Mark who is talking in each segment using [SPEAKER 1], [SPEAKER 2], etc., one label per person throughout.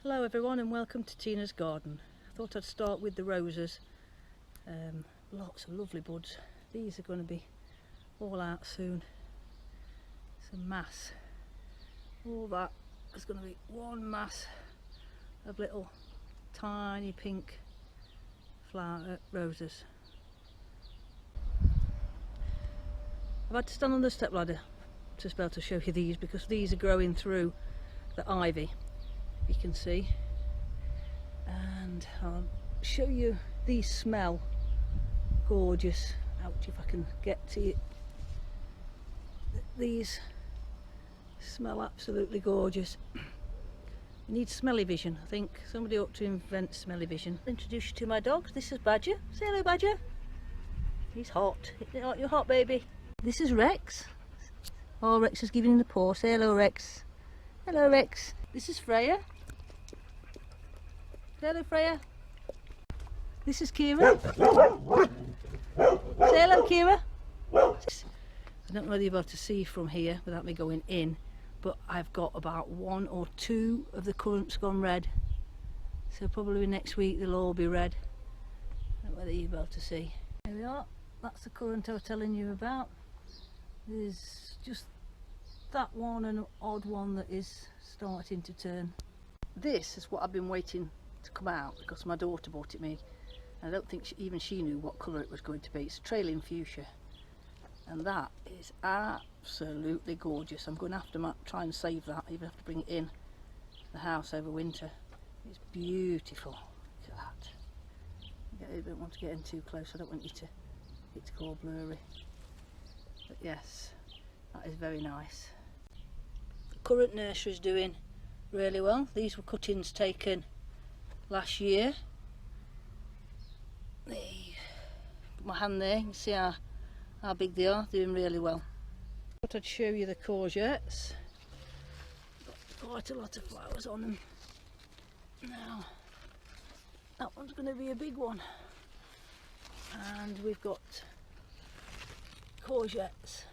[SPEAKER 1] Hello everyone and welcome to Tina's garden. I thought I'd start with the roses. Lots of lovely buds. These are going to be all out soon. It's a mass. All that is going to be one mass of little tiny pink flower roses. I've had to stand on the stepladder to be able to show you these because these are growing through the ivy, you can see, and I'll show you. These smell gorgeous. Ouch, if I can get to it. These smell absolutely gorgeous. You need smelly vision. I think somebody ought to invent smelly vision. I'll introduce you to my dogs. This is Badger. Say hello, Badger. He's hot. You're hot, baby. This is Rex. Oh, Rex is giving him the paw. Say hello, Rex. Hello, Rex. This is Freya. Say hello, Freya. This is Kira. Say hello, Kira. I don't know whether you're able to see from here without me going in, but I've got about 1 or 2 of the currants gone red. So probably next week they'll all be red. I don't know whether you're able to see. Here we are. That's the currant I was telling you about. There's just that one and an odd one that is starting to turn. This is what I've been waiting to come out because my daughter bought it me. I don't think even she knew what colour it was going to be. It's trailing fuchsia, and that is absolutely gorgeous. I'm going to have to try and save that. I even have to bring it in the house over winter. It's beautiful. Look at that. I don't want to get in too close. I don't want it to go all blurry. But yes, that is very nice. The currant nursery is doing really well. These were cuttings taken last year. Put my hand there, you can see how big they are, doing really well. I thought I'd show you the courgettes. Got quite a lot of flowers on them. Now, that one's going to be a big one. And we've got courgettes.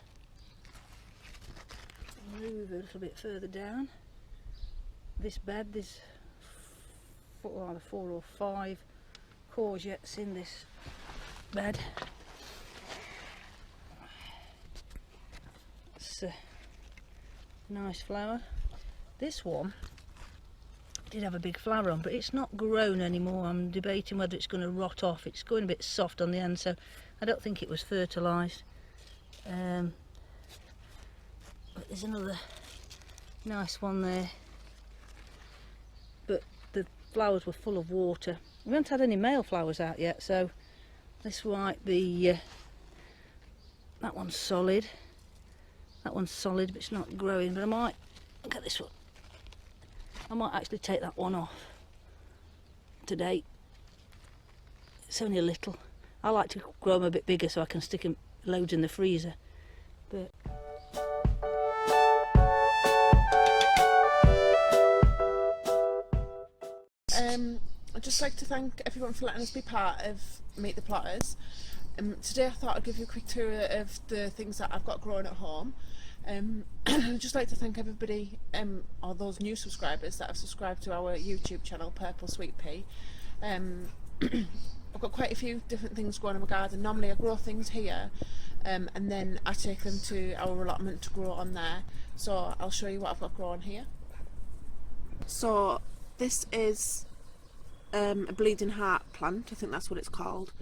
[SPEAKER 1] Move a little bit further down. This bed, there's 4 or 5 courgettes in this bed. It's a nice flower. This one did have a big flower on, but it's not grown anymore. I'm debating whether it's going to rot off. It's going a bit soft on the end, so I don't think it was fertilised. But there's another nice one there, but the flowers were full of water. We haven't had any male flowers out yet, so this might be that one's solid. That one's solid, but it's not growing. But I might look at this one. I might actually take that one off today. It's only a little. I like to grow them a bit bigger so I can stick them loads in the freezer. But
[SPEAKER 2] I'd just like to thank everyone for letting us be part of Meet the Plotters. Today I thought I'd give you a quick tour of the things that I've got growing at home. I'd just like to thank everybody, or those new subscribers that have subscribed to our YouTube channel, Purple Sweet Pea. I've got quite a few different things growing in my garden. Normally I grow things here, and then I take them to our allotment to grow on there. So I'll show you what I've got growing here. So this is a bleeding heart plant, I think that's what it's called.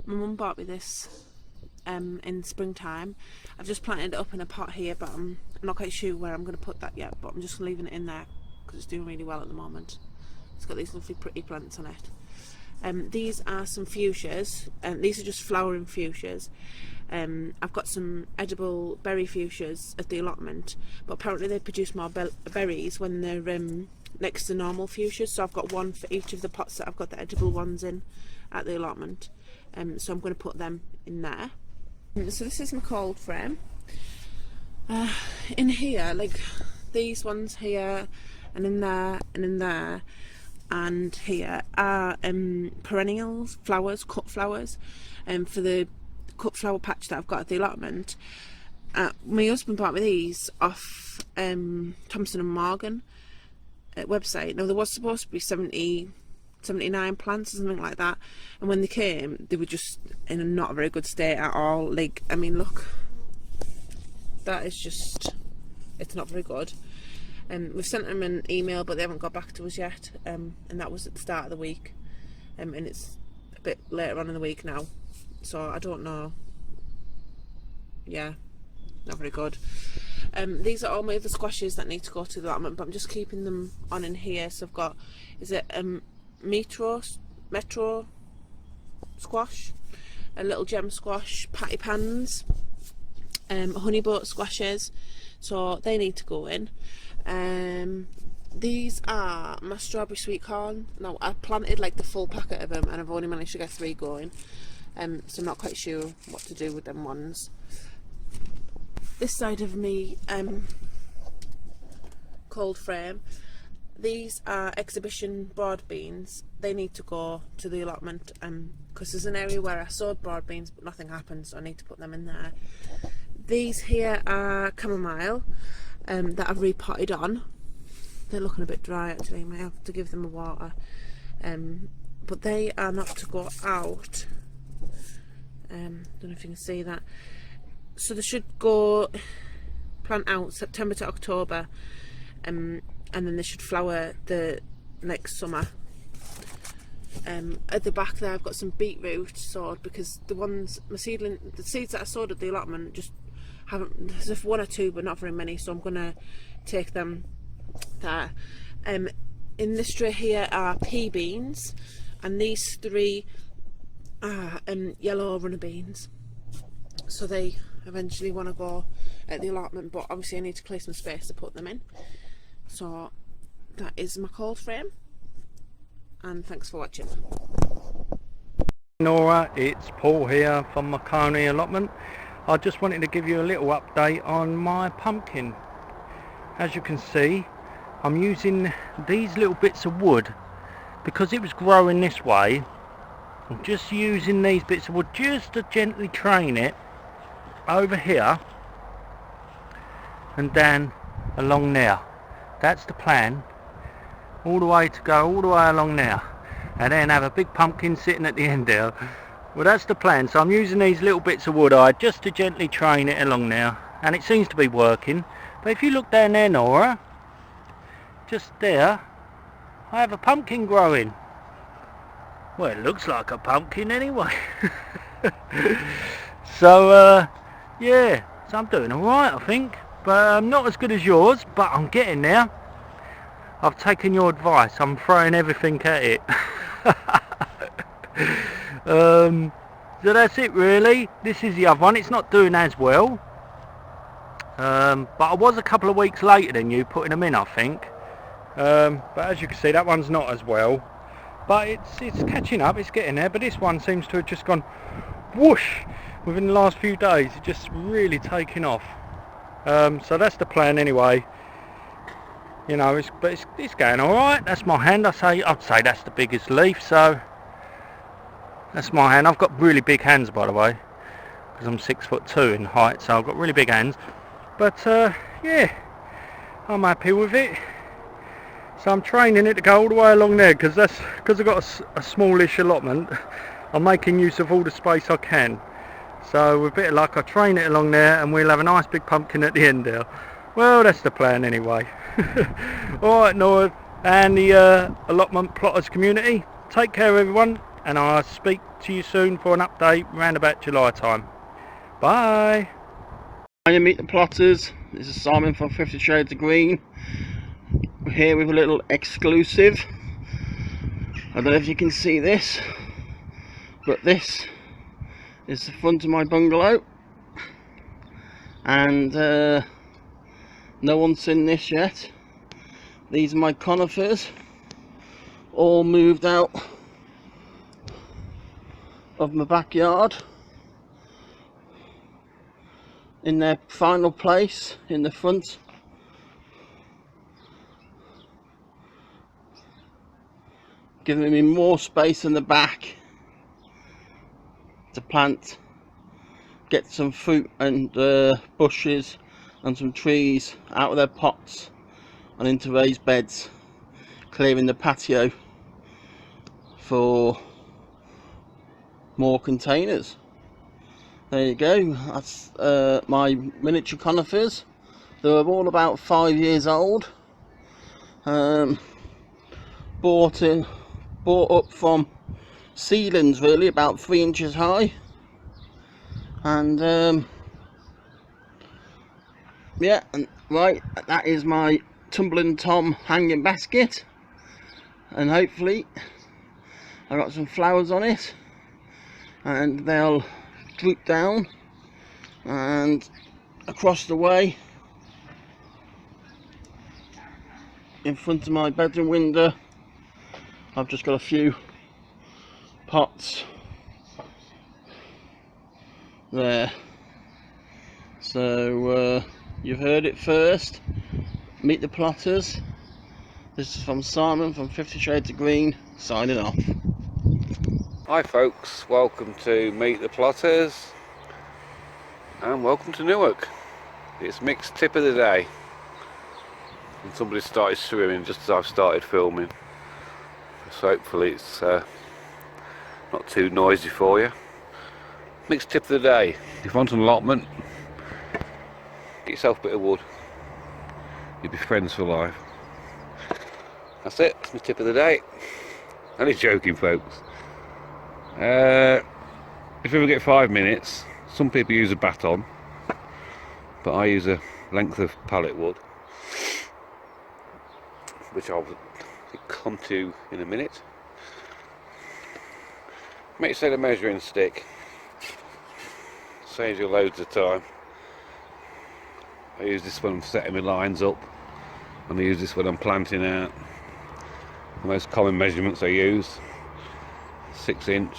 [SPEAKER 2] My mum bought me this in springtime. I've just planted it up in a pot here, but I'm not quite sure where I'm going to put that yet, but I'm just leaving it in there because it's doing really well at the moment. It's got these lovely pretty plants on it. These are some fuchsias, and these are just flowering fuchsias. I've got some edible berry fuchsias at the allotment, but apparently they produce more berries when they're next to normal fuchsias, so I've got one for each of the pots that I've got the edible ones in at the allotment. So I'm going to put them in there. So this is my cold frame. In here, like these ones here, and in there, and in there, and here are perennials, flowers, cut flowers, for the cut flower patch that I've got at the allotment. My husband bought me these off Thompson and Morgan. website. Now there was supposed to be 79 plants or something like that, and when they came they were just in a not a very good state at all. Like, I mean, look, that is just, it's not very good. We've sent them an email but they haven't got back to us yet, and that was at the start of the week, and it's a bit later on in the week now, so I don't know. Yeah, not very good. These are all my other squashes that need to go to the allotment, but I'm just keeping them on in here. So I've got, is it metro squash, a little gem squash, patty pans, honey boat squashes, so they need to go in. These are my strawberry sweet corn. Now I planted like the full packet of them and I've only managed to get 3 going, so I'm not quite sure what to do with them ones. This side of me cold frame, these are exhibition broad beans. They need to go to the allotment because there's an area where I sowed broad beans but nothing happened, so I need to put them in there. These here are chamomile that I've repotted on. They're looking a bit dry actually, I might have to give them a water, but they are not to go out. Don't know if you can see that. So they should go plant out September to October, and then they should flower the next summer. At the back there I've got some beetroot sowed because the ones, the seeds that I sowed at the allotment just haven't, there's 1 or 2 but not very many, so I'm gonna take them there. In this tray here are pea beans, and these 3 are yellow runner beans, so they eventually want to go at the allotment, but obviously I need to clear some space to put them in. So that is my cold frame, and thanks for watching.
[SPEAKER 3] Nora, it's Paul here from Marconi Allotment. I just wanted to give you a little update on my pumpkin. As you can see, I'm using these little bits of wood because it was growing this way. I'm just using these bits of wood just to gently train it over here and down along there. That's the plan, all the way to go all the way along there, and then have a big pumpkin sitting at the end there. Well, that's the plan. So I'm using these little bits of wood just to gently train it along there, and it seems to be working. But if you look down there, Nora, just there, I have a pumpkin growing. Well, it looks like a pumpkin anyway. So yeah, so I'm doing alright I think, but not as good as yours, but I'm getting there. I've taken your advice, I'm throwing everything at it. So that's it really. This is the other one, it's not doing as well, but I was a couple of weeks later than you putting them in, I think. But as you can see, that one's not as well, but it's catching up, it's getting there. But this one seems to have just gone whoosh within the last few days. It's just really taking off. So that's the plan anyway. You know, it's going all right. That's my hand. I'd say that's the biggest leaf. So that's my hand. I've got really big hands, by the way, because I'm 6'2" in height, so I've got really big hands. But yeah, I'm happy with it. So I'm training it to go all the way along there, because I've got a smallish allotment. I'm making use of all the space I can. So with a bit of luck, I train it along there, and we'll have a nice big pumpkin at the end there. Well, that's the plan anyway. Alright, Nora, and the allotment plotters community, take care everyone, and I'll speak to you soon for an update around about July time. Bye.
[SPEAKER 4] Hi, meet the plotters. This is Simon from 50 Shades of Green. We're here with a little exclusive. I don't know if you can see this, but this is the front of my bungalow, and no one's seen this yet. These are my conifers, all moved out of my backyard in their final place in the front. Giving me more space in the back to plant, get some fruit and bushes and some trees out of their pots and into raised beds. clearing the patio for more containers. There you go. That's my miniature conifers. They're all about 5 years old. Bought up from seedlings, really, about 3 inches high. And yeah, and right, that is my Tumbling Tom hanging basket, and hopefully I got some flowers on it and they'll droop down. And across the way in front of my bedroom window, I've just got a few pots there. So you've heard it first. Meet the plotters. This is from Simon from 50 Shades of Green, signing off.
[SPEAKER 5] Hi folks, welcome to Meet the Plotters and welcome to Newark. It's Mick's tip of the day, and somebody started swimming just as I've started filming, so hopefully it's not too noisy for you. Mick's tip of the day: if you want an allotment, get yourself a bit of wood, you'll be friends for life. That's it, that's my tip of the day. Only joking folks. If you ever get 5 minutes, some people use a baton, but I use a length of pallet wood, which I'll come to in a minute. Make yourself a measuring stick, saves you loads of time. I use this when I'm setting my lines up, and I use this when I'm planting out. The most common measurements I use: 6 inch,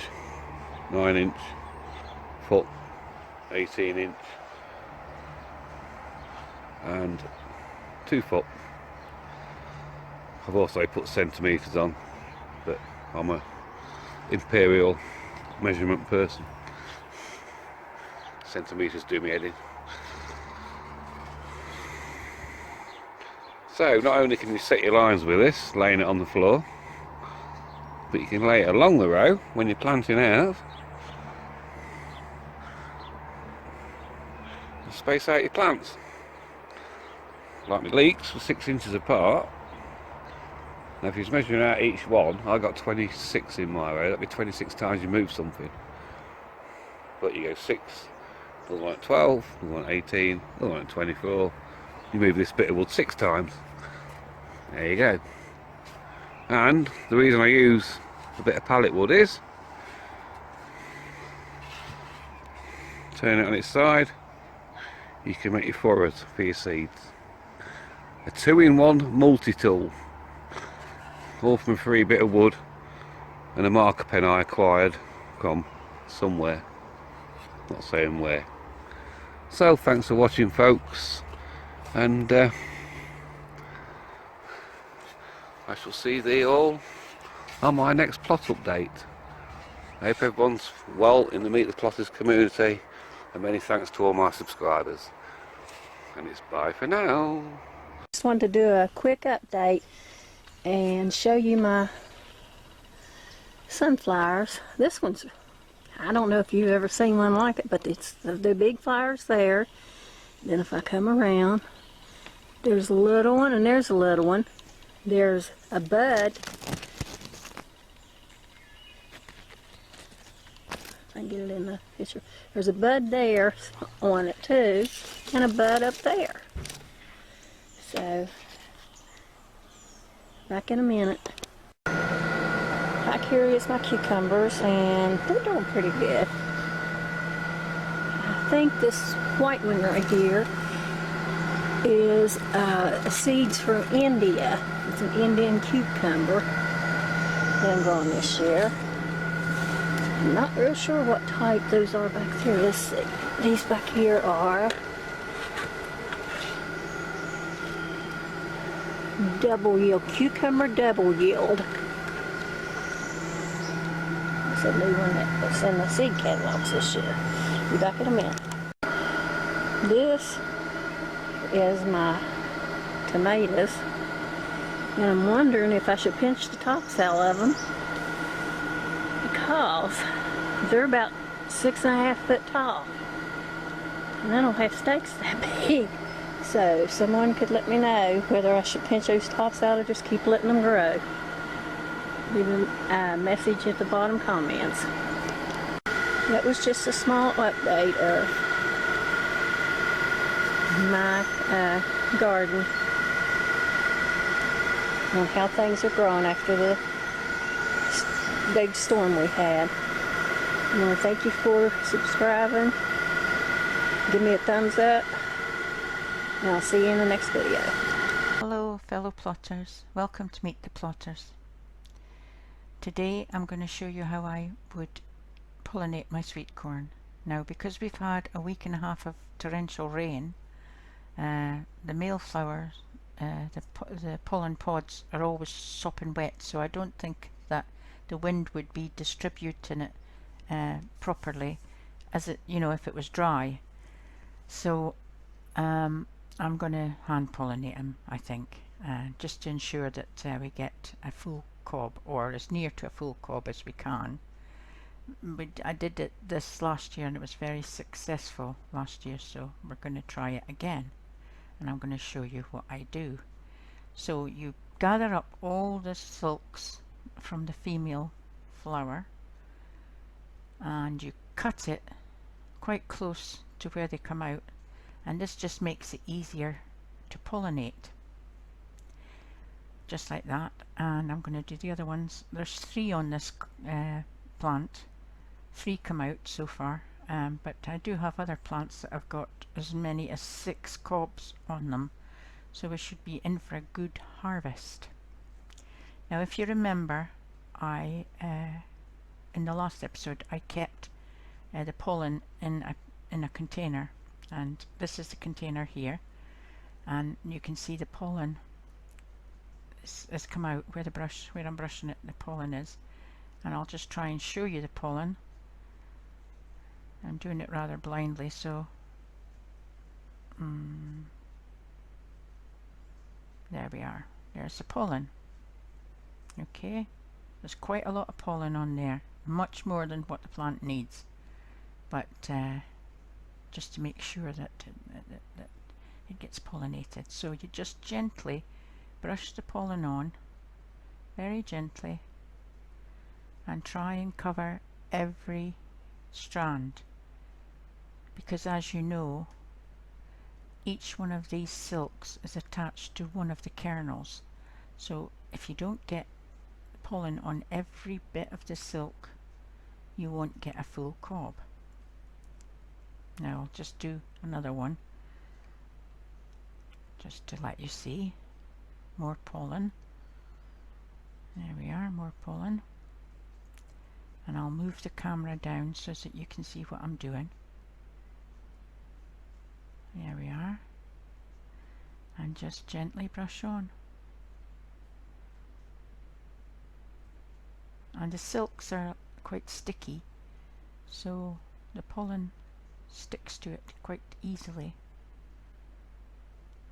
[SPEAKER 5] 9 inch, foot, 18 inch and 2 foot. I've also put centimetres on, but I'm a imperial measurement person. Centimetres do me head in. So not only can you set your lines with this, laying it on the floor, but you can lay it along the row when you're planting out. And space out your plants. Like my leeks were 6 inches apart. Now if you're measuring out each one, I got 26 in my row. That'd be 26 times you move something. But you go 6, another one at 12, another one at 18, another one at 24. You move this bit of wood 6 times. There you go. And the reason I use a bit of pallet wood is, turn it on its side, you can make your furrows for your seeds. A 2-in-1 multi-tool, all from a free bit of wood and a marker pen I acquired from somewhere, not saying where. So thanks for watching folks, and I shall see thee all on my next plot update. I hope everyone's well in the Meet the Plotters community, and many thanks to all my subscribers. And it's bye for now.
[SPEAKER 1] Just wanted to do a quick update and show you my sunflowers. This one's, I don't know if you've ever seen one like it, but it's the big flowers there. Then if I come around, there's a little one and there's a little one. There's a bud. I can get it in the picture. There's a bud there on it too, and a bud up there. So, back in a minute. Back here is my cucumbers, and they're doing pretty good. I think this white one right here is seeds from India. It's an Indian cucumber that I'm growing this year. I'm not real sure what type those are back there. Let's see. These back here are double yield, cucumber double yield. It's a new one that's in the seed catalogs this year. Be back in a minute. This is my tomatoes. And I'm wondering if I should pinch the tops out of them, because they're about 6.5 foot tall. And I don't have stakes that big. So if someone could let me know whether I should pinch those tops out or just keep letting them grow. Leave a message at the bottom comments. That was just a small update of my garden on how things are growing after the big storm we had. I want to thank you for subscribing. Give me a thumbs up, and I'll see you in the next video.
[SPEAKER 6] Hello fellow plotters, welcome to Meet the Plotters. Today I'm going to show you how I would pollinate my sweet corn. Now, because we've had a week and a half of torrential rain, the male flowers, the pollen pods are always sopping wet, so I don't think that the wind would be distributing it properly as it, if it was dry. So I'm going to hand pollinate them, I think, just to ensure that we get a full cob, or as near to a full cob as we can. I did this last year and it was very successful last year, so we're going to try it again, and I'm going to show you what I do. So you gather up all the silks from the female flower and you cut it quite close to where they come out, and this just makes it easier to pollinate, just like that. And I'm going to do the other ones. There's 3 on this plant. 3 come out so far, but I do have other plants that have got as many as 6 cobs on them, so we should be in for a good harvest. Now, if you remember, I in the last episode I kept the pollen in a container, and this is the container here, and you can see the pollen has come out where I'm brushing it. The pollen is, and I'll just try and show you the pollen. I'm doing it rather blindly, so there we are. There's the pollen. Okay, there's quite a lot of pollen on there, much more than what the plant needs, but just to make sure that it gets pollinated. So you just gently brush the pollen on, very gently, and try and cover every strand, because as you know, each one of these silks is attached to one of the kernels. So if you don't get pollen on every bit of the silk, you won't get a full cob. Now I'll just do another one just to let you see. More pollen. There we are, more pollen. And I'll move the camera down so that you can see what I'm doing. There we are. And just gently brush on. And the silks are quite sticky, so the pollen sticks to it quite easily.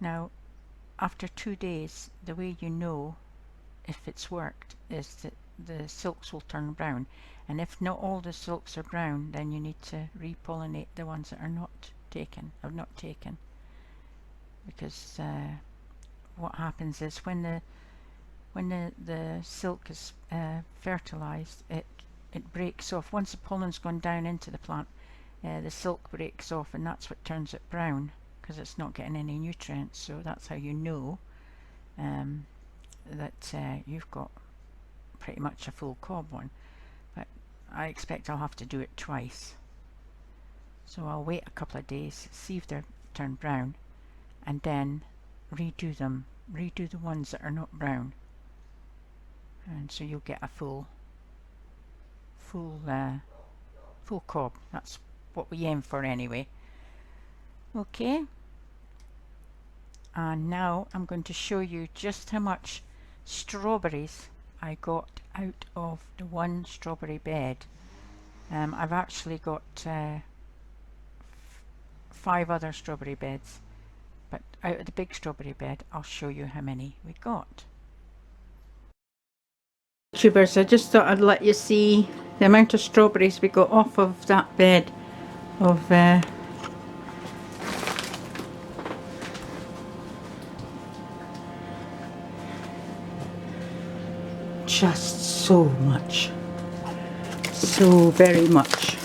[SPEAKER 6] Now, after 2 days, the way you know if it's worked is that the silks will turn brown, and if not all the silks are brown, then you need to repollinate the ones that are not taken, because what happens is when the silk is fertilized, it breaks off. Once the pollen's gone down into the plant, the silk breaks off, and that's what turns it brown, because it's not getting any nutrients. So that's how you know that you've got pretty much a full cob one. But I expect I'll have to do it twice, so I'll wait a couple of days, see if they're turned brown, and then redo the ones that are not brown, and so you'll get a full cob. That's what we aim for anyway. Okay, and now I'm going to show you just how much strawberries I got out of the one strawberry bed. I've actually got 5 other strawberry beds, but out of the big strawberry bed I'll show you how many we got. tubers. I just thought I'd let you see the amount of strawberries we got off of that bed of just so much, so very much.